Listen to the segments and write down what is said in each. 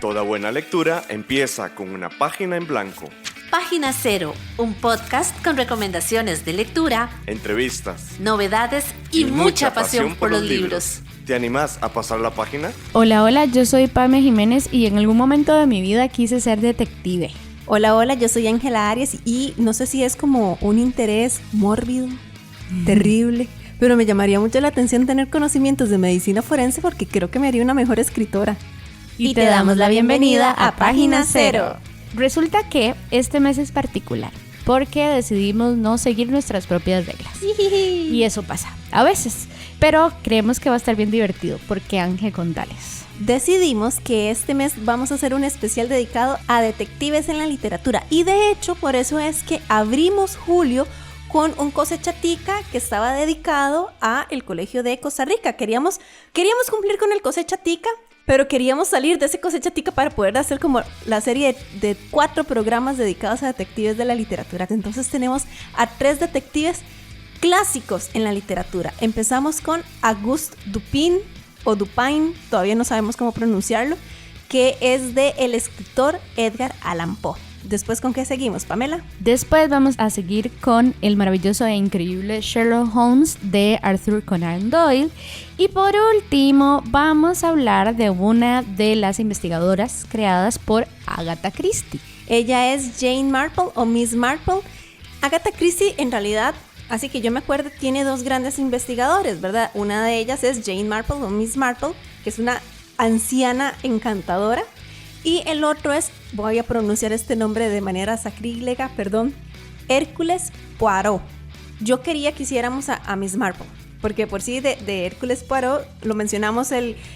Toda buena lectura empieza con una página en blanco. Página Cero, un podcast con recomendaciones de lectura, entrevistas, novedades y mucha pasión por los libros. ¿Te animás a pasar la página? Hola, yo soy Pame Jiménez y en algún momento de mi vida quise ser detective. Hola, yo soy Ángela Arias y no sé si es como un interés mórbido, terrible, pero me llamaría mucho la atención tener conocimientos de medicina forense porque creo que me haría una mejor escritora. Y te damos la bienvenida a Página Cero. Resulta que este mes es particular porque decidimos no seguir nuestras propias reglas. Y eso pasa a veces, pero creemos que va a estar bien divertido porque Ángel, contales. Decidimos que este mes vamos a hacer un especial dedicado a detectives en la literatura y de hecho por eso es que abrimos julio con un Cosechatica que estaba dedicado a el Colegio de Costa Rica. Queríamos cumplir con el Cosechatica, pero queríamos salir de ese Cosechatica para poder hacer como la serie de 4 programas dedicados a detectives de la literatura. Entonces tenemos a 3 detectives clásicos en la literatura. Empezamos con Auguste Dupin o Dupin, todavía no sabemos cómo pronunciarlo, que es de el escritor Edgar Allan Poe. Después, ¿con qué seguimos, Pamela? Después vamos a seguir con el maravilloso e increíble Sherlock Holmes de Arthur Conan Doyle. Y por último, vamos a hablar de una de las investigadoras creadas por Agatha Christie. Ella es Jane Marple o Miss Marple. Agatha Christie, en realidad, así que yo me acuerdo, tiene 2 grandes investigadores, ¿verdad? Una de ellas es Jane Marple o Miss Marple, que es una anciana encantadora. Y el otro es, voy a pronunciar este nombre de manera sacrílega, perdón, Hércules Poirot. Yo quería que hiciéramos a Miss Marple, porque por sí de Hércules Poirot lo mencionamos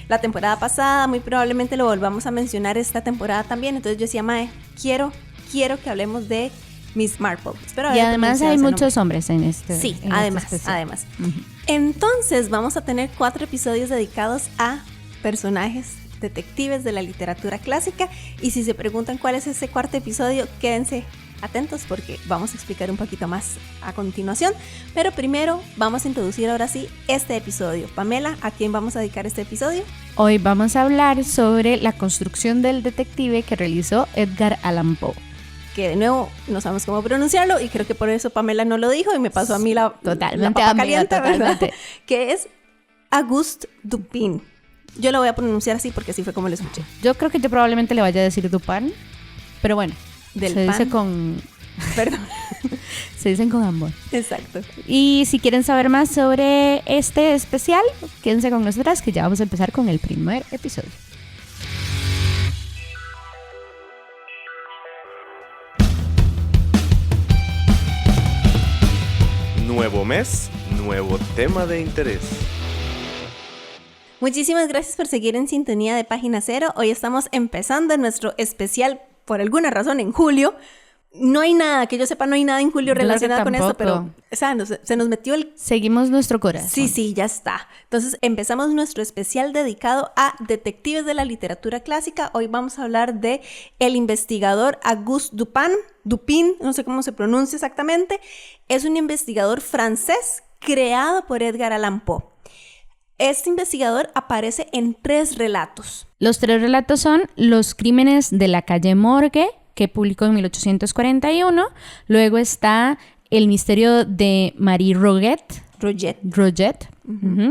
la temporada pasada, muy probablemente lo volvamos a mencionar esta temporada también. Entonces yo decía, Mae, quiero que hablemos de Miss Marple. Y además hay muchos hombres en este. Sí, en además. Uh-huh. Entonces vamos a tener 4 episodios dedicados a personajes detectives de la literatura clásica, y si se preguntan cuál es ese 4º episodio, quédense atentos porque vamos a explicar un poquito más a continuación, pero primero vamos a introducir ahora sí este episodio. Pamela, ¿a quién vamos a dedicar este episodio? Hoy vamos a hablar sobre la construcción del detective que realizó Edgar Allan Poe, que de nuevo no sabemos cómo pronunciarlo y creo que por eso Pamela no lo dijo y me pasó a mí la papa caliente, ¿verdad? Que es Auguste Dupin. Yo lo voy a pronunciar así porque así fue como lo escuché. Yo creo que yo probablemente le vaya a decir Dupin, pero bueno, del se pan. Dice con... Perdón. Se dicen con amor. Exacto. Y si quieren saber más sobre este especial, quédense con nosotras que ya vamos a empezar con el primer episodio. Nuevo mes, nuevo tema de interés. Muchísimas gracias por seguir en sintonía de Página Cero. Hoy estamos empezando nuestro especial, por alguna razón, en julio. No hay nada, que yo sepa, no hay nada en julio relacionado con esto, pero o sea, se nos metió el... Seguimos nuestro corazón. Sí, ya está. Entonces empezamos nuestro especial dedicado a detectives de la literatura clásica. Hoy vamos a hablar de el investigador Auguste Dupin, no sé cómo se pronuncia exactamente. Es un investigador francés creado por Edgar Allan Poe. Este investigador aparece en 3 relatos. Los 3 relatos son Los crímenes de la calle Morgue, que publicó en 1841. Luego está El misterio de Marie Roget,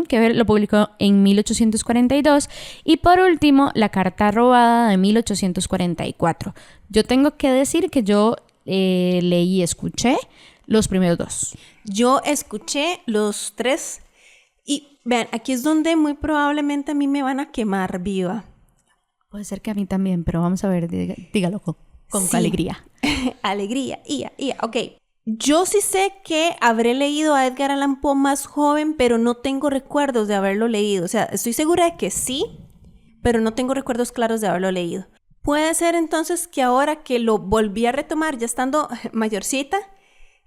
que lo publicó en 1842. Y por último, La carta robada de 1844. Yo tengo que decir que yo leí y escuché los primeros 2. Yo escuché los 3. Y vean, aquí es donde muy probablemente a mí me van a quemar viva. Puede ser que a mí también, pero vamos a ver, dígalo con sí. alegría. Alegría, ok. Yo sí sé que habré leído a Edgar Allan Poe más joven, pero no tengo recuerdos de haberlo leído. O sea, estoy segura de que sí, pero no tengo recuerdos claros de haberlo leído. Puede ser entonces que ahora que lo volví a retomar, ya estando mayorcita,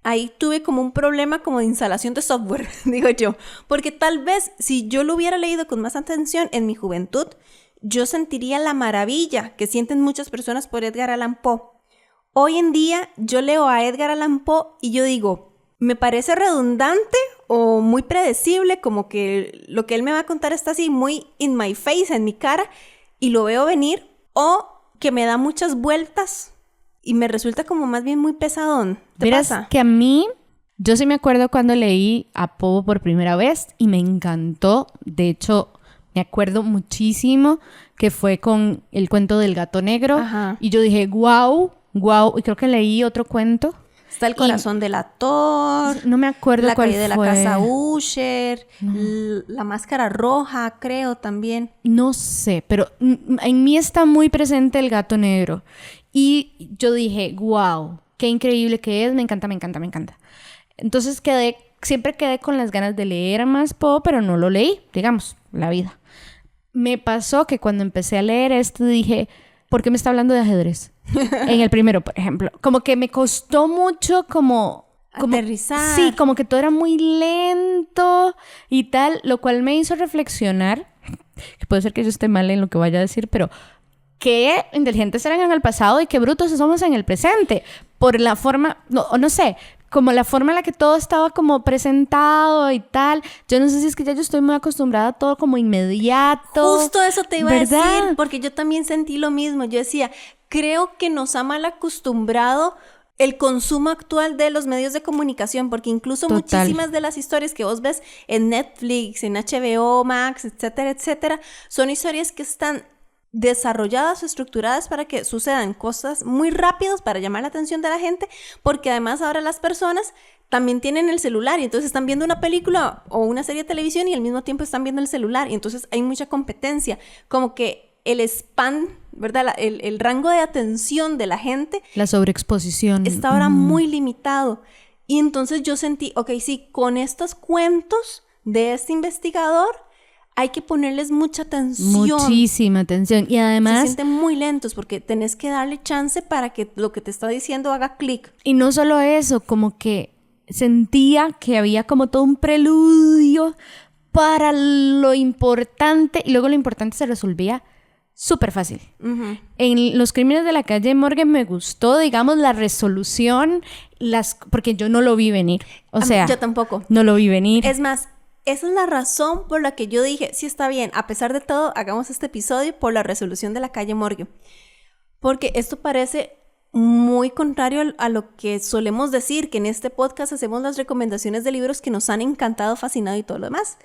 ahí tuve como un problema como de instalación de software, digo yo. Porque tal vez si yo lo hubiera leído con más atención en mi juventud, yo sentiría la maravilla que sienten muchas personas por Edgar Allan Poe. Hoy en día yo leo a Edgar Allan Poe y yo digo, me parece redundante o muy predecible, como que lo que él me va a contar está así muy in my face, en mi cara, y lo veo venir, o que me da muchas vueltas y me resulta como más bien muy pesadón. ¿Te Verás pasa? que a mí, yo sí me acuerdo cuando leí a Poe por primera vez y me encantó. De hecho, me acuerdo muchísimo que fue con el cuento del gato negro. Ajá. Y yo dije, wow. Y creo que leí otro cuento. Está el corazón del actor. No me acuerdo La cuál caída de la fue. casa Usher. La máscara roja, creo, también. No sé, pero en mí está muy presente el gato negro. Y yo dije, wow, qué increíble que es. Me encanta. Entonces siempre quedé con las ganas de leer más Poe, pero no lo leí, digamos, la vida. Me pasó que cuando empecé a leer esto dije, ¿por qué me está hablando de ajedrez? En el primero, por ejemplo. Como que me costó mucho como aterrizar. Sí, como que todo era muy lento y tal, lo cual me hizo reflexionar, que puede ser que yo esté mal en lo que vaya a decir, pero qué inteligentes eran en el pasado y qué brutos somos en el presente. Por la forma, no sé, como la forma en la que todo estaba como presentado y tal. Yo no sé si es que ya yo estoy muy acostumbrada a todo como inmediato. Justo eso te iba a ¿verdad? decir, porque yo también sentí lo mismo. Yo decía, creo que nos ha mal acostumbrado el consumo actual de los medios de comunicación, porque incluso Total. muchísimas de las historias que vos ves en Netflix, en HBO Max, etcétera, etcétera, son historias que están desarrolladas o estructuradas para que sucedan cosas muy rápidas para llamar la atención de la gente, porque además ahora las personas también tienen el celular y entonces están viendo una película o una serie de televisión y al mismo tiempo están viendo el celular y entonces hay mucha competencia, como que el span, ¿verdad? El rango de atención de la gente, La sobreexposición. está ahora muy limitado. Y entonces yo sentí, ok, sí, con estos cuentos de este investigador hay que ponerles mucha atención. Muchísima atención. Y Se además, sienten muy lentos porque tenés que darle chance para que lo que te está diciendo haga clic. y no solo eso, como que sentía que había como todo un preludio para lo importante, y luego lo importante se resolvía súper fácil. Uh-huh. En Los Crímenes de la Calle Morgue me gustó, digamos, la resolución, porque yo no lo vi venir. O sea, yo tampoco. no lo vi venir. Es más, esa es la razón por la que yo dije, sí está bien, a pesar de todo, hagamos este episodio por la resolución de la calle Morgue. Porque esto parece muy contrario a lo que solemos decir, que en este podcast hacemos las recomendaciones de libros que nos han encantado, fascinado y todo lo demás.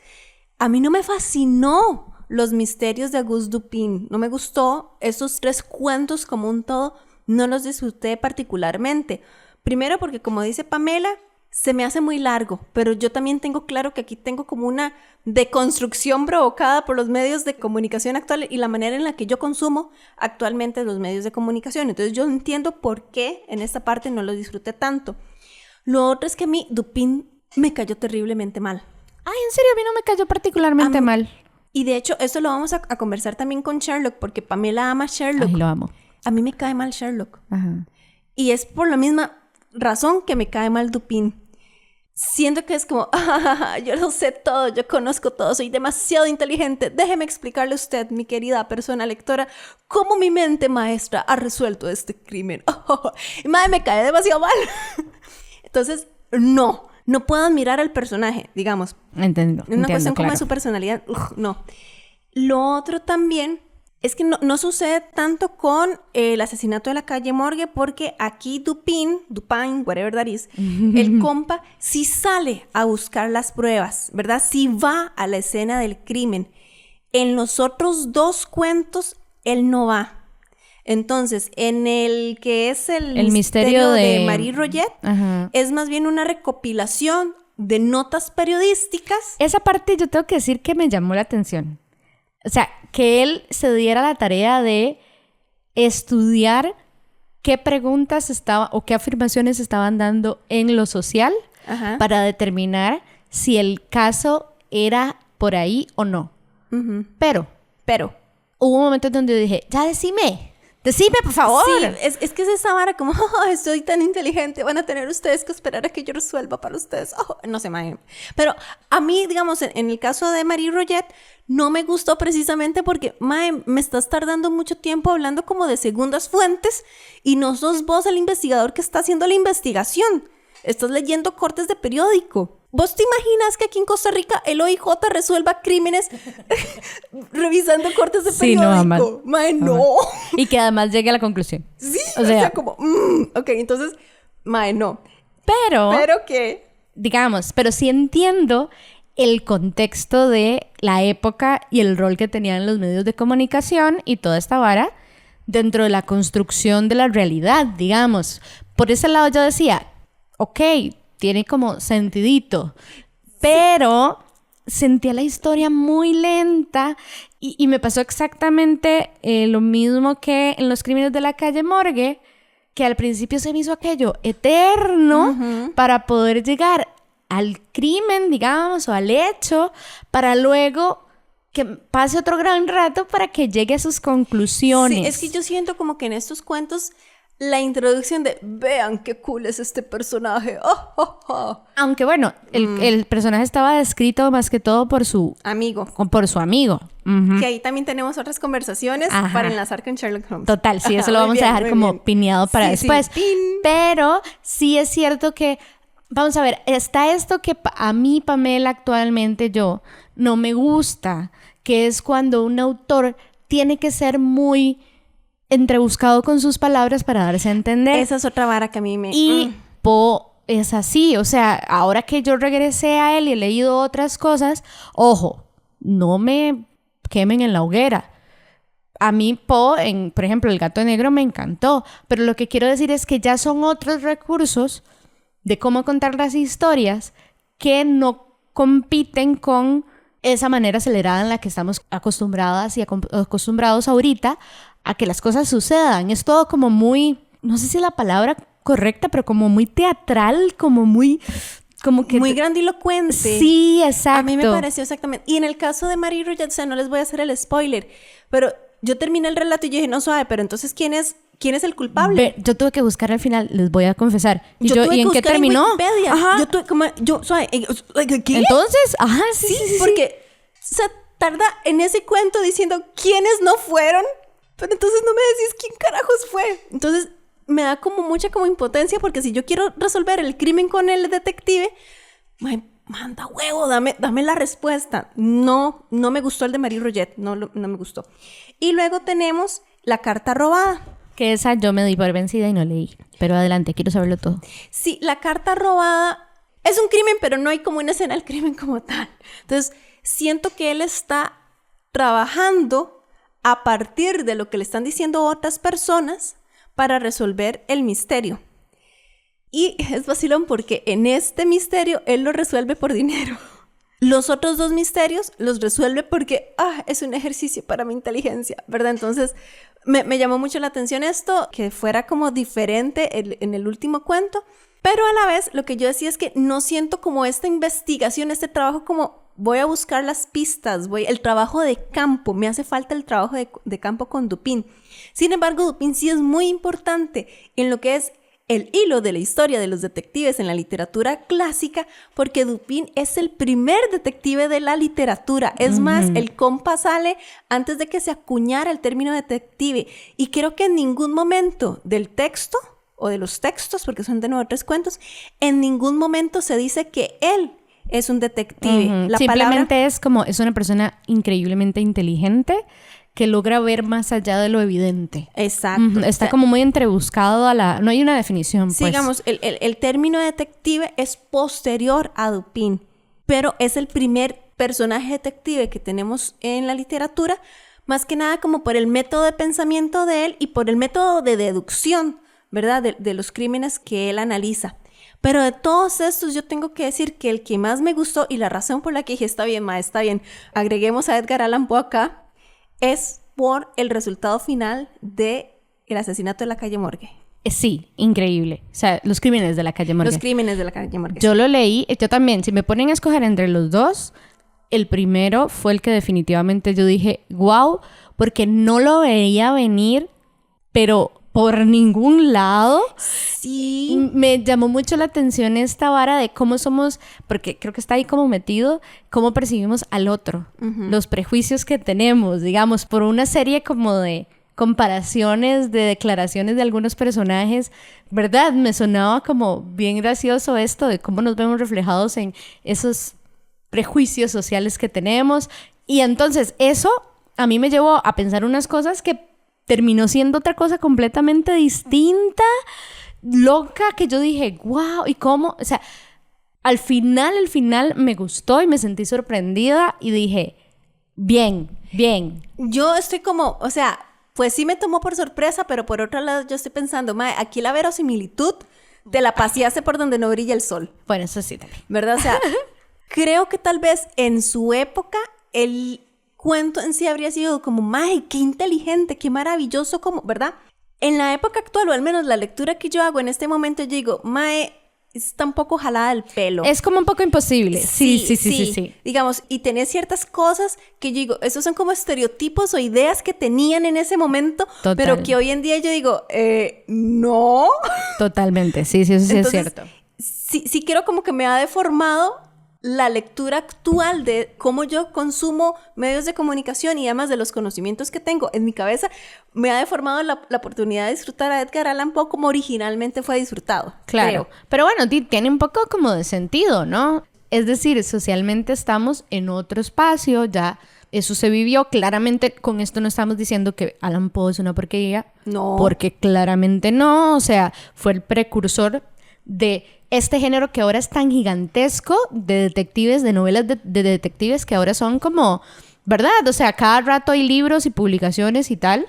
A mí no me fascinó Los misterios de Auguste Dupin. No me gustó. Esos 3 cuentos como un todo no los disfruté particularmente. Primero porque, como dice Pamela, se me hace muy largo, pero yo también tengo claro que aquí tengo como una deconstrucción provocada por los medios de comunicación actuales y la manera en la que yo consumo actualmente los medios de comunicación. Entonces yo entiendo por qué en esta parte no lo disfruté tanto. Lo otro es que a mí Dupin me cayó terriblemente mal. Ay, en serio, a mí no me cayó particularmente mal. Y de hecho, esto lo vamos a conversar también con Sherlock, porque Pamela ama Sherlock. Ay, lo amo. A mí me cae mal Sherlock. Ajá. Y es por la misma razón que me cae mal Dupin. Siento que es como, yo lo sé todo, yo conozco todo, soy demasiado inteligente. Déjeme explicarle a usted, mi querida persona lectora, cómo mi mente maestra ha resuelto este crimen. Madre, me cae demasiado mal. Entonces, no puedo admirar al personaje, digamos. Entiendo, Una cuestión como claro. de su personalidad, no. Lo otro también es que no sucede tanto con el asesinato de la calle Morgue, porque aquí Dupin, whatever that is, el compa sí sale a buscar las pruebas, ¿verdad? Sí va a la escena del crimen. En los otros 2 cuentos, él no va. Entonces, en el que es el misterio de Marie Roget, Ajá. es más bien una recopilación de notas periodísticas. Esa parte yo tengo que decir que me llamó la atención. O sea, que él se diera la tarea de estudiar qué preguntas o qué afirmaciones estaban dando en lo social. Ajá. Para determinar si el caso era por ahí o no. Uh-huh. Pero hubo momentos donde yo dije, ya decime, por favor. Sí, es que es esa vara como, estoy tan inteligente, van a tener ustedes que esperar a que yo resuelva para ustedes. No sé, mae. Pero a mí, digamos, en el caso de Marie Roget, no me gustó precisamente porque, mae, me estás tardando mucho tiempo hablando como de segundas fuentes y no sos vos el investigador que está haciendo la investigación. Estás leyendo cortes de periódico. ¿Vos te imaginas que aquí en Costa Rica el OIJ resuelva crímenes revisando cortes de Sí, no, periódico? Mae, no. Y que además llegue a la conclusión. Sí, O sea, como... ok, entonces, mae, no. Pero ¿Qué? digamos, pero sí entiendo el contexto de la época y el rol que tenían los medios de comunicación y toda esta vara dentro de la construcción de la realidad, digamos. Por ese lado yo decía, ok, tiene como sentidito, pero sentía la historia muy lenta y me pasó exactamente lo mismo que en Los Crímenes de la Calle Morgue, que al principio se me hizo aquello eterno para poder llegar al crimen, digamos, o al hecho, para luego que pase otro gran rato para que llegue a sus conclusiones. Sí, es que yo siento como que en estos cuentos la introducción de vean qué cool es este personaje. Oh, oh, oh. Aunque bueno, el personaje estaba descrito más que todo por su amigo. Por su amigo. Ujú. Que ahí también tenemos otras conversaciones para enlazar con Sherlock Holmes. Total, sí, eso lo vamos a dejar como pineado para después. Sí, pin. Pero sí es cierto que, vamos a ver, está esto que a mí, Pamela, actualmente yo no me gusta, que es cuando un autor tiene que ser muy entrebuscado con sus palabras para darse a entender. Esa es otra vara que a mí me... Y Poe es así, o sea, ahora que yo regresé a él y he leído otras cosas, ojo, no me quemen en la hoguera. A mí Poe, por ejemplo, El Gato Negro me encantó, pero lo que quiero decir es que ya son otros recursos de cómo contar las historias que no compiten con esa manera acelerada en la que estamos acostumbradas y acostumbrados ahorita a que las cosas sucedan. Es todo como muy, no sé si es la palabra correcta, pero como muy teatral, como muy... como que muy grandilocuente. Sí, exacto. A mí me pareció exactamente. Y en el caso de Marie Roget, o sea, no les voy a hacer el spoiler, pero yo terminé el relato y yo dije, no, suave, pero entonces, ¿quién es el culpable? Yo tuve que buscar al final, les voy a confesar. ¿Y en qué terminó? Ajá. Suave, ¿qué? Entonces, ajá, sí. Porque se tarda en ese cuento diciendo quiénes no fueron, pero entonces no me decís quién carajos fue. Entonces me da como mucha como impotencia, porque si yo quiero resolver el crimen con el detective, manda huevo, dame la respuesta. No me gustó el de Marie Roget, no me gustó. Y luego tenemos La Carta Robada. Que esa yo me di por vencida y no leí. Pero adelante, quiero saberlo todo. Sí, La Carta Robada es un crimen, pero no hay como una escena del crimen como tal. Entonces, siento que él está trabajando a partir de lo que le están diciendo otras personas para resolver el misterio. Y es vacilón porque en este misterio él lo resuelve por dinero. Los otros dos misterios los resuelve porque es un ejercicio para mi inteligencia, ¿verdad? Entonces me llamó mucho la atención esto, que fuera como diferente en el último cuento, pero a la vez lo que yo decía es que no siento como esta investigación, este trabajo como voy a buscar las pistas, el trabajo de campo, me hace falta el trabajo de campo con Dupin. Sin embargo, Dupin sí es muy importante en lo que es el hilo de la historia de los detectives en la literatura clásica, porque Dupin es el primer detective de la literatura. Es más, el compa sale antes de que se acuñara el término detective. Y creo que en ningún momento del texto, o de los textos, porque son de nuevo 3 cuentos, en ningún momento se dice que él es un detective. Simplemente es una persona increíblemente inteligente que logra ver más allá de lo evidente. Exacto. Está como muy entrebuscado no hay una definición, pues. Digamos, el término detective es posterior a Dupin, pero es el primer personaje detective que tenemos en la literatura, más que nada como por el método de pensamiento de él y por el método de deducción, ¿verdad? De los crímenes que él analiza. Pero de todos estos yo tengo que decir que el que más me gustó y la razón por la que dije, está bien, agreguemos a Edgar Allan Poe acá, es por el resultado final de El asesinato de la calle Morgue. Sí, increíble. O sea, Los Crímenes de la Calle Morgue. Los Crímenes de la Calle Morgue. Yo lo leí, yo también. Si me ponen a escoger entre los dos, el primero fue el que definitivamente yo dije, wow, porque no lo veía venir, pero por ningún lado. Sí. Me llamó mucho la atención esta vara de cómo somos, porque creo que está ahí como metido, cómo percibimos al otro. Los prejuicios que tenemos, digamos, por una serie como de comparaciones de declaraciones de algunos personajes, ¿verdad? Me sonaba como bien gracioso esto de cómo nos vemos reflejados en esos prejuicios sociales que tenemos. Y entonces eso a mí me llevó a pensar unas cosas que terminó siendo otra cosa completamente distinta, loca, que yo dije, wow, ¿y cómo? O sea, al final me gustó y me sentí sorprendida y dije, bien. Yo estoy como, o sea, pues sí me tomó por sorpresa, pero por otro lado yo estoy pensando, mae, aquí la verosimilitud te la paseaste por donde no brilla el sol. Bueno, eso sí también. ¿Verdad? O sea, creo que tal vez en su época el cuento en sí habría sido como, mae, qué inteligente, qué maravilloso, como, ¿verdad? En la época actual, o al menos la lectura que yo hago en este momento, yo digo, mae, está un poco jalada del pelo. Es como un poco imposible. Sí. Digamos, y tenés ciertas cosas que yo digo, esos son como estereotipos o ideas que tenían en ese momento, Total. pero que hoy en día yo digo, no. Totalmente, sí, eso sí. Entonces, es cierto. Sí creo como que me ha deformado la lectura actual de cómo yo consumo medios de comunicación y además de los conocimientos que tengo en mi cabeza, me ha deformado la oportunidad de disfrutar a Edgar Allan Poe como originalmente fue disfrutado. Claro, creo. Pero bueno, tiene un poco como de sentido, ¿no? Es decir, socialmente estamos en otro espacio, ya eso se vivió. Claramente con esto no estamos diciendo que Allan Poe es una porquería. No. Porque claramente no, o sea, fue el precursor de este género que ahora es tan gigantesco de detectives, de novelas de detectives que ahora son como, ¿verdad? O sea, cada rato hay libros y publicaciones y tal,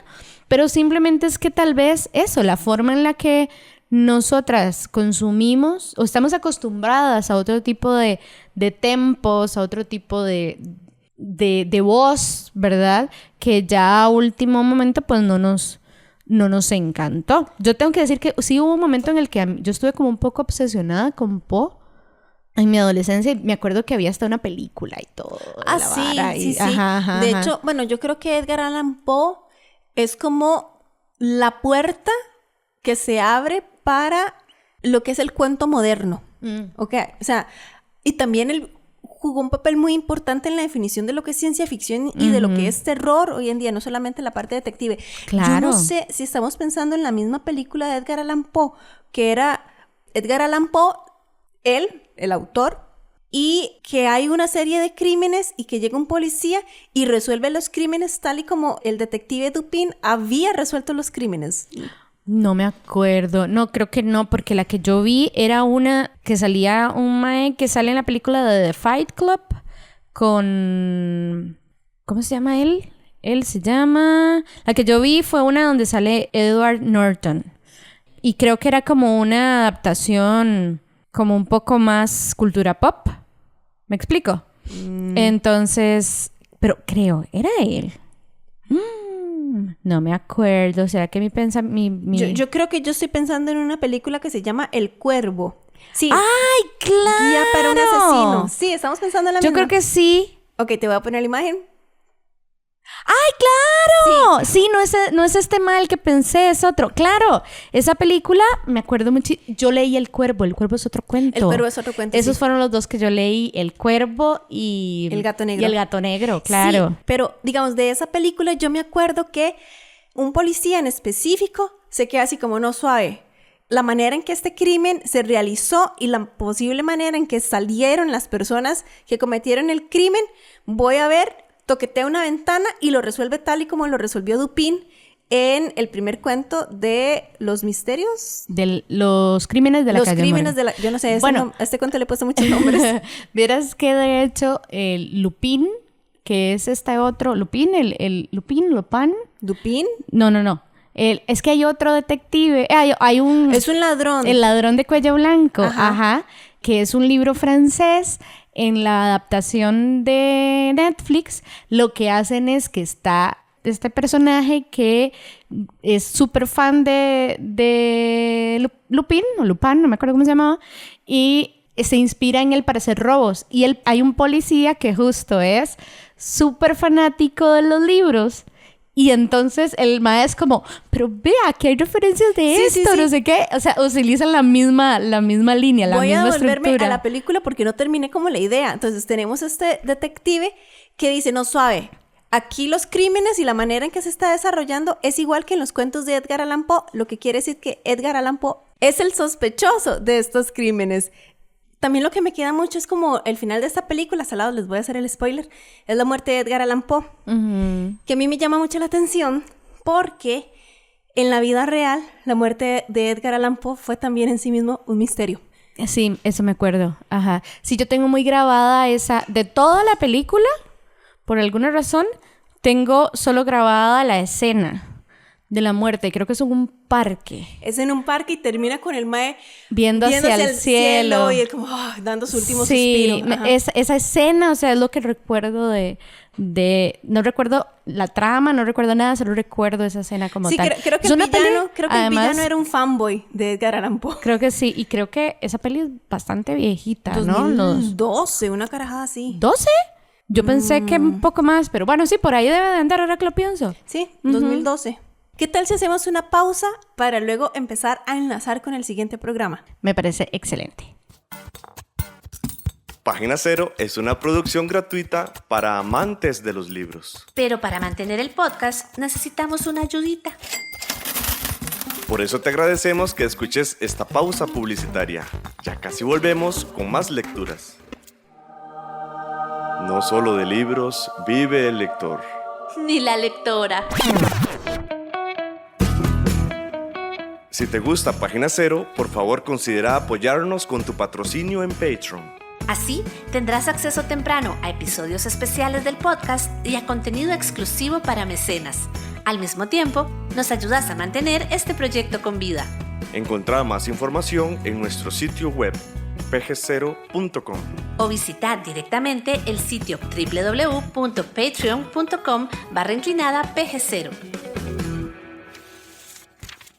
pero simplemente es que tal vez eso, la forma en la que nosotras consumimos o estamos acostumbradas a otro tipo de tempos, a otro tipo de voz, ¿verdad? Que ya a último momento pues no nos encantó. Yo tengo que decir que sí hubo un momento en el que yo estuve como un poco obsesionada con Poe en mi adolescencia. Me acuerdo que había hasta una película y todo. Sí. Ajá. De hecho, bueno, yo creo que Edgar Allan Poe es como la puerta que se abre para lo que es el cuento moderno. ¿Ok? O sea, y también él jugó un papel muy importante en la definición de lo que es ciencia ficción y de lo que es terror hoy en día, no solamente la parte detective. Claro. Yo no sé si estamos pensando en la misma película de Edgar Allan Poe, que era Edgar Allan Poe, él, el autor, y que hay una serie de crímenes y que llega un policía y resuelve los crímenes tal y como el detective Dupin había resuelto los crímenes. No me acuerdo. No, creo que no, porque la que yo vi era una que salía un mae que sale en la película de The Fight Club con... ¿Cómo se llama él? Él se llama... La que yo vi fue una donde sale Edward Norton. Y creo que era como una adaptación como un poco más cultura pop. ¿Me explico? Entonces... Pero creo, era él. No me acuerdo. ¿Será que Yo creo que yo estoy pensando en una película que se llama El Cuervo. Sí. ¡Ay, claro! Guía para un asesino. Sí, estamos pensando en la misma. Yo creo que sí. Ok, te voy a poner la imagen. ¡Ay, claro! Sí, no es este mal que pensé, es otro. Claro, esa película, me acuerdo mucho. Yo leí El Cuervo. El Cuervo es otro cuento. El Cuervo es otro cuento, Esos fueron los dos que yo leí. El Cuervo y... El Gato Negro. Y El Gato Negro, claro. Sí, pero, digamos, de esa película yo me acuerdo que un policía en específico se queda así como, no, suave. La manera en que este crimen se realizó y la posible manera en que salieron las personas que cometieron el crimen, voy a ver... toquetea una ventana y lo resuelve tal y como lo resolvió Dupin en el primer cuento de Los Misterios. De los crímenes de la calle Morgue. Los crímenes de la... Yo no sé, a este cuento le he puesto muchos nombres. Vieras que de hecho el Lupin, que es este otro... ¿Lupin? ¿El Lupin? ¿Lupin? ¿Dupin? No. Es que hay otro detective. Hay un... Es un ladrón. El ladrón de cuello blanco. Ajá. Que es un libro francés. En la adaptación de Netflix, lo que hacen es que está este personaje que es súper fan de Lupin, o Lupin, no me acuerdo cómo se llamaba, y se inspira en él para hacer robos. Y hay un policía que justo es súper fanático de los libros. Y entonces el maestro es como, pero vea que hay referencias de esto, no sé qué. O sea, utilizan la misma línea, la misma estructura. Voy a devolverme a la película porque no terminé como la idea. Entonces tenemos este detective que dice, no, suave, aquí los crímenes y la manera en que se está desarrollando es igual que en los cuentos de Edgar Allan Poe, lo que quiere decir que Edgar Allan Poe es el sospechoso de estos crímenes. También lo que me queda mucho es como el final de esta película, salados, les voy a hacer el spoiler, es la muerte de Edgar Allan Poe, que a mí me llama mucho la atención porque en la vida real la muerte de Edgar Allan Poe fue también en sí mismo un misterio. Sí, eso me acuerdo. Ajá. Sí, yo tengo muy grabada esa... De toda la película, por alguna razón, tengo solo grabada la escena de la muerte. Creo que es en un parque. Es en un parque y termina con el mae viendo hacia el cielo. Y él como dando su último suspiro. Sí, esa escena, o sea, es lo que recuerdo de... No recuerdo la trama, no recuerdo nada, solo recuerdo esa escena como tal. Sí, creo que el villano era un fanboy de Edgar Allan Poe. Creo que sí, y creo que esa peli es bastante viejita, 2012, ¿no? Una carajada así. ¿12? Yo pensé que un poco más, pero bueno, sí, por ahí debe de andar, ahora que lo pienso. Sí, 2012. ¿Qué tal si hacemos una pausa para luego empezar a enlazar con el siguiente programa? Me parece excelente. Página Cero es una producción gratuita para amantes de los libros. Pero para mantener el podcast necesitamos una ayudita. Por eso te agradecemos que escuches esta pausa publicitaria. Ya casi volvemos con más lecturas. No solo de libros vive el lector. Ni la lectora. Si te gusta Página Cero, por favor considera apoyarnos con tu patrocinio en Patreon. Así tendrás acceso temprano a episodios especiales del podcast y a contenido exclusivo para mecenas. Al mismo tiempo, nos ayudas a mantener este proyecto con vida. Encontrá más información en nuestro sitio web pg0.com o visitar directamente el sitio www.patreon.com/pg0.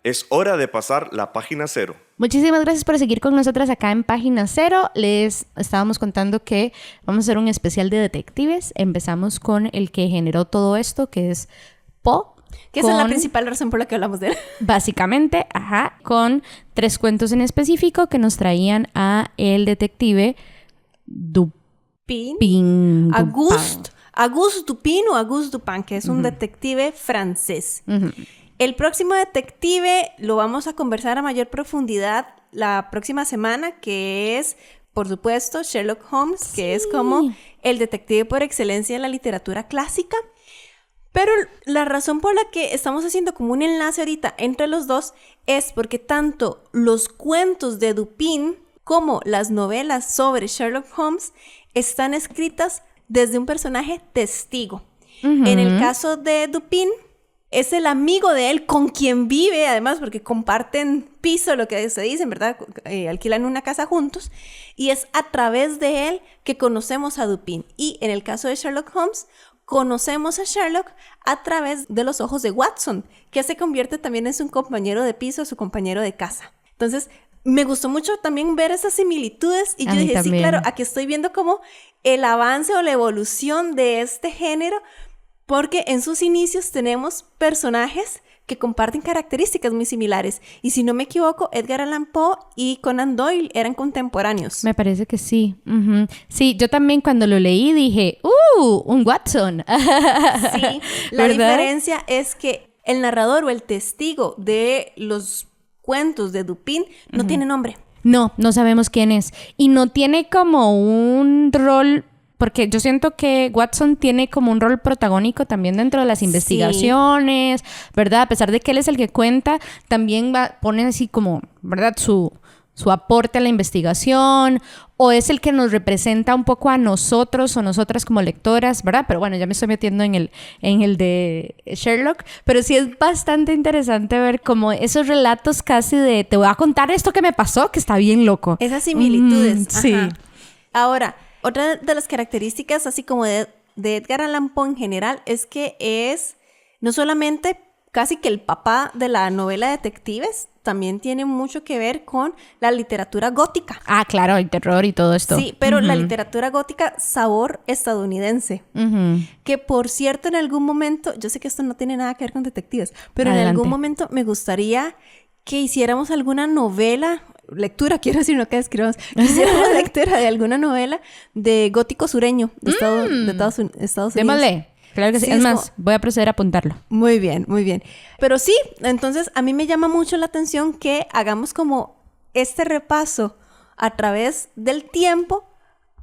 Es hora de pasar la página cero. Muchísimas gracias por seguir con nosotras acá en Página Cero. Les estábamos contando que vamos a hacer un especial de detectives. Empezamos con el que generó todo esto, que es Poe. Que esa es la principal razón por la que hablamos de él. Básicamente, con 3 cuentos en específico que nos traían a el detective Dupin. Auguste Dupin o Auguste Dupin, que es un detective francés. El próximo detective lo vamos a conversar a mayor profundidad la próxima semana, que es, por supuesto, Sherlock Holmes, que es como el detective por excelencia en la literatura clásica. Pero la razón por la que estamos haciendo como un enlace ahorita entre los dos es porque tanto los cuentos de Dupin como las novelas sobre Sherlock Holmes están escritas desde un personaje testigo. En el caso de Dupin, es el amigo de él con quien vive, además, porque comparten piso, lo que se dicen, ¿verdad? Alquilan una casa juntos. Y es a través de él que conocemos a Dupin. Y en el caso de Sherlock Holmes, conocemos a Sherlock a través de los ojos de Watson, que se convierte también en su compañero de piso, su compañero de casa. Entonces, me gustó mucho también ver esas similitudes. Y yo dije, también. Sí, claro, aquí estoy viendo como el avance o la evolución de este género, porque en sus inicios tenemos personajes que comparten características muy similares. Y si no me equivoco, Edgar Allan Poe y Conan Doyle eran contemporáneos. Me parece que sí. Sí, yo también cuando lo leí dije, un Watson. Sí, la diferencia es que el narrador o el testigo de los cuentos de Dupin no tiene nombre. No sabemos quién es. Y no tiene como un rol... Porque yo siento que Watson tiene como un rol protagónico también dentro de las investigaciones, ¿verdad? A pesar de que él es el que cuenta, también pone así como, ¿verdad? Su aporte a la investigación, o es el que nos representa un poco a nosotros o nosotras como lectoras, ¿verdad? Pero bueno, ya me estoy metiendo en el de Sherlock, pero sí es bastante interesante ver como esos relatos casi de te voy a contar esto que me pasó, que está bien loco. Esas similitudes. Sí. Ajá. Ahora, otra de las características, así como de Edgar Allan Poe en general, es que es no solamente casi que el papá de la novela de detectives, también tiene mucho que ver con la literatura gótica. Ah, claro, el terror y todo esto. Sí, pero la literatura gótica sabor estadounidense. Que, por cierto, en algún momento, yo sé que esto no tiene nada que ver con detectives, pero en algún momento me gustaría que hiciéramos alguna novela... lectura, quiero decir, no que escribamos. Quisiera una lectura de alguna novela de gótico sureño de Estados Unidos. Démosle. Claro que sí. Sí, Es es más, voy a proceder a apuntarlo. Muy bien, muy bien. Pero sí, entonces a mí me llama mucho la atención que hagamos como este repaso a través del tiempo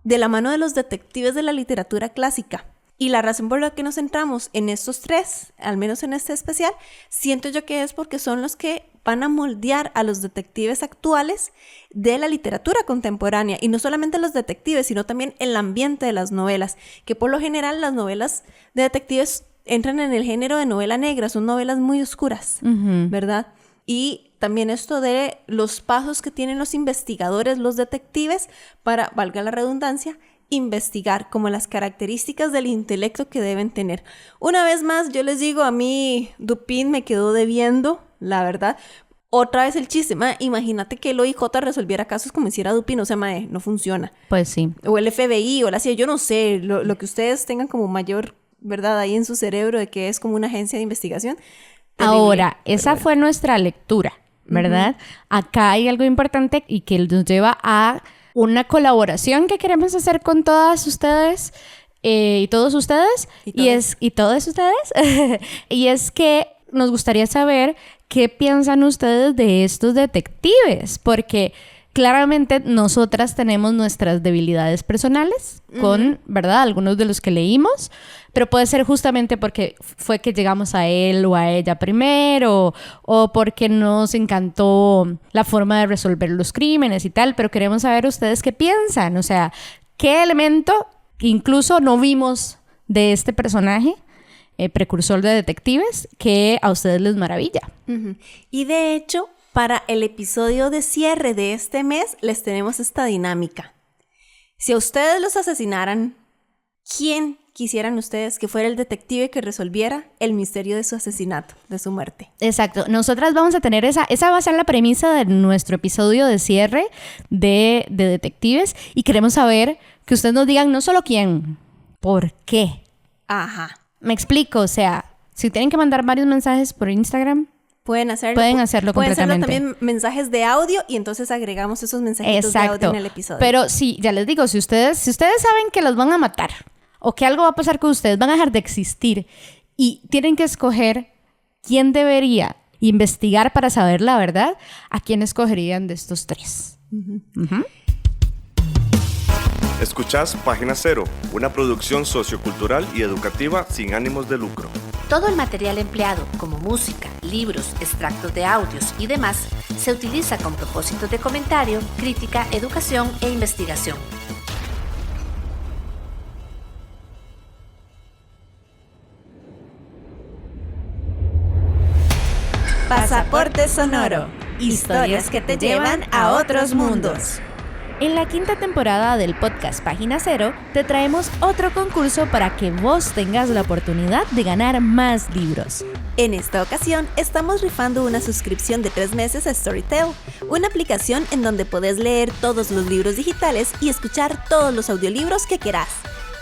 de la mano de los detectives de la literatura clásica. Y la razón por la que nos centramos en estos tres, al menos en este especial, siento yo que es porque son los que van a moldear a los detectives actuales de la literatura contemporánea. Y no solamente los detectives, sino también el ambiente de las novelas, que por lo general las novelas de detectives entran en el género de novela negra, son novelas muy oscuras, ¿verdad? Y también esto de los pasos que tienen los investigadores, los detectives, para, valga la redundancia, investigar, como las características del intelecto que deben tener. Una vez más, yo les digo, a mí Dupin me quedó debiendo, la verdad. Otra vez el chiste, imagínate que el OIJ resolviera casos como hiciera Dupin, o sea, no funciona. Pues sí. O el FBI o la CIA, yo no sé, lo que ustedes tengan como mayor, ¿verdad? Ahí en su cerebro de que es como una agencia de investigación. Terrible. Ahora, esa fue nuestra lectura, ¿verdad? Acá hay algo importante y que nos lleva a una colaboración que queremos hacer con todas ustedes y todos ustedes. Y todos ustedes. Y es que nos gustaría saber qué piensan ustedes de estos detectives, porque claramente nosotras tenemos nuestras debilidades personales con, ¿verdad? Algunos de los que leímos, pero puede ser justamente porque fue que llegamos a él o a ella primero, o porque nos encantó la forma de resolver los crímenes y tal, pero queremos saber ustedes qué piensan, o sea, qué elemento incluso no vimos de este personaje precursor de detectives que a ustedes les maravilla. Y de hecho, para el episodio de cierre de este mes, les tenemos esta dinámica. Si a ustedes los asesinaran, ¿quién quisieran ustedes que fuera el detective que resolviera el misterio de su asesinato, de su muerte? Exacto. Nosotras vamos a tener esa va a ser la premisa de nuestro episodio de cierre de detectives, y queremos saber que ustedes nos digan no solo quién, ¿por qué? Ajá. Me explico, o sea, si tienen que mandar varios mensajes por Instagram, pueden hacerlo completamente. Pueden hacerlo también mensajes de audio y entonces agregamos esos mensajitos de audio en el episodio. Pero sí, ya les digo, si ustedes saben que los van a matar o que algo va a pasar con ustedes, van a dejar de existir y tienen que escoger quién debería investigar para saber la verdad, ¿a quién escogerían de estos tres? Escuchás Página Cero, una producción sociocultural y educativa sin ánimos de lucro. Todo el material empleado, como música, libros, extractos de audios y demás, se utiliza con propósitos de comentario, crítica, educación e investigación. Pasaporte Sonoro. Historias que te llevan a otros mundos. En la 5ª temporada del podcast Página Cero, te traemos otro concurso para que vos tengas la oportunidad de ganar más libros. En esta ocasión, estamos rifando una suscripción de 3 meses a Storytel, una aplicación en donde podés leer todos los libros digitales y escuchar todos los audiolibros que querás.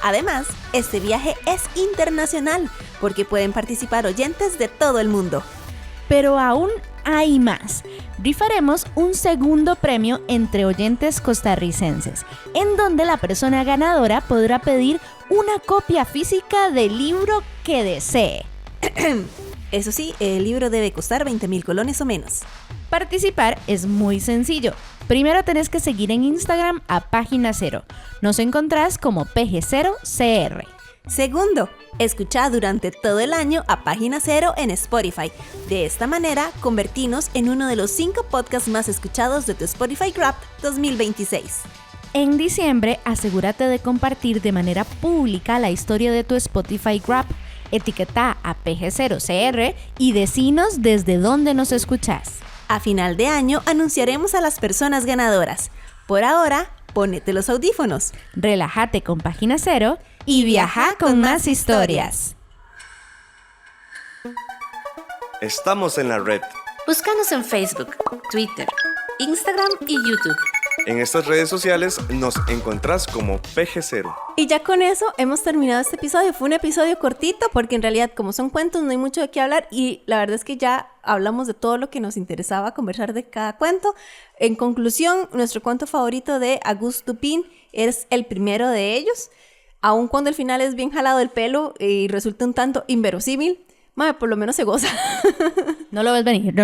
Además, este viaje es internacional, porque pueden participar oyentes de todo el mundo. Pero aún hay más. Rifaremos un segundo premio entre oyentes costarricenses, en donde la persona ganadora podrá pedir una copia física del libro que desee. Eso sí, el libro debe costar 20,000 colones o menos. Participar es muy sencillo. Primero tenés que seguir en Instagram a Página Cero. Nos encontrás como PG0CR. Segundo, escucha durante todo el año a Página Cero en Spotify. De esta manera, convertinos en uno de los 5 podcasts más escuchados de tu Spotify Wrapped 2026. En diciembre, asegúrate de compartir de manera pública la historia de tu Spotify Wrapped. Etiqueta a PG0CR y decinos desde dónde nos escuchás. A final de año anunciaremos a las personas ganadoras. Por ahora, ponete los audífonos. Relájate con Página Cero y viaja con más historias. Estamos en la red. Búscanos en Facebook, Twitter, Instagram y YouTube. En estas redes sociales nos encontrás como PG0. Y ya con eso hemos terminado este episodio. Fue un episodio cortito porque en realidad como son cuentos no hay mucho de qué hablar y la verdad es que ya hablamos de todo lo que nos interesaba conversar de cada cuento. En conclusión, nuestro cuento favorito de Auguste Dupin es el primero de ellos. aun cuando el final es bien jalado del pelo y resulta un tanto inverosímil, mae, por lo menos se goza. No lo ves venir.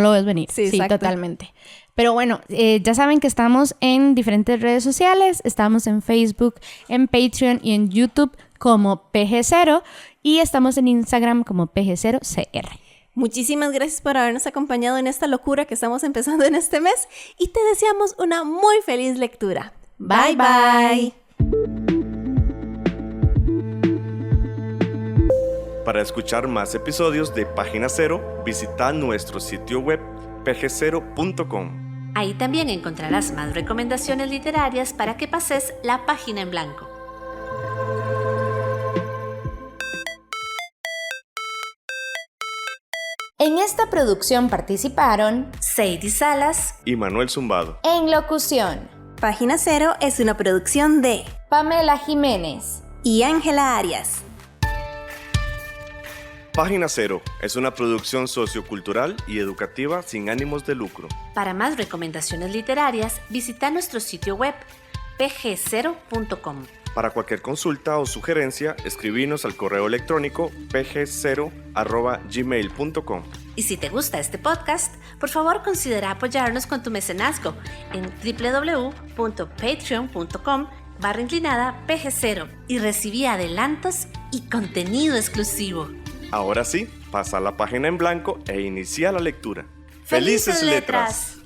Sí, exacto. Totalmente. Pero bueno, ya saben que estamos en diferentes redes sociales. Estamos en Facebook, en Patreon y en YouTube como PG0. Y estamos en Instagram como PG0CR. Muchísimas gracias por habernos acompañado en esta locura que estamos empezando en este mes. Y te deseamos una muy feliz lectura. Bye, bye. Para escuchar más episodios de Página Cero, visita nuestro sitio web pg0.com. Ahí también encontrarás más recomendaciones literarias para que pases la página en blanco. En esta producción participaron Sadie Salas Y Manuel Zumbado. en locución Página Cero es una producción de Pamela Jiménez. y Ángela Arias. Página Cero es una producción sociocultural y educativa sin ánimos de lucro. Para más recomendaciones literarias, visita nuestro sitio web pg0.com. Para cualquier consulta o sugerencia, escribinos al correo electrónico pg0@gmail.com. Y si te gusta este podcast, por favor considera apoyarnos con tu mecenazgo en www.patreon.com/PG0 y recibí adelantos y contenido exclusivo. Ahora sí, pasa la página en blanco e inicia la lectura. ¡Felices letras!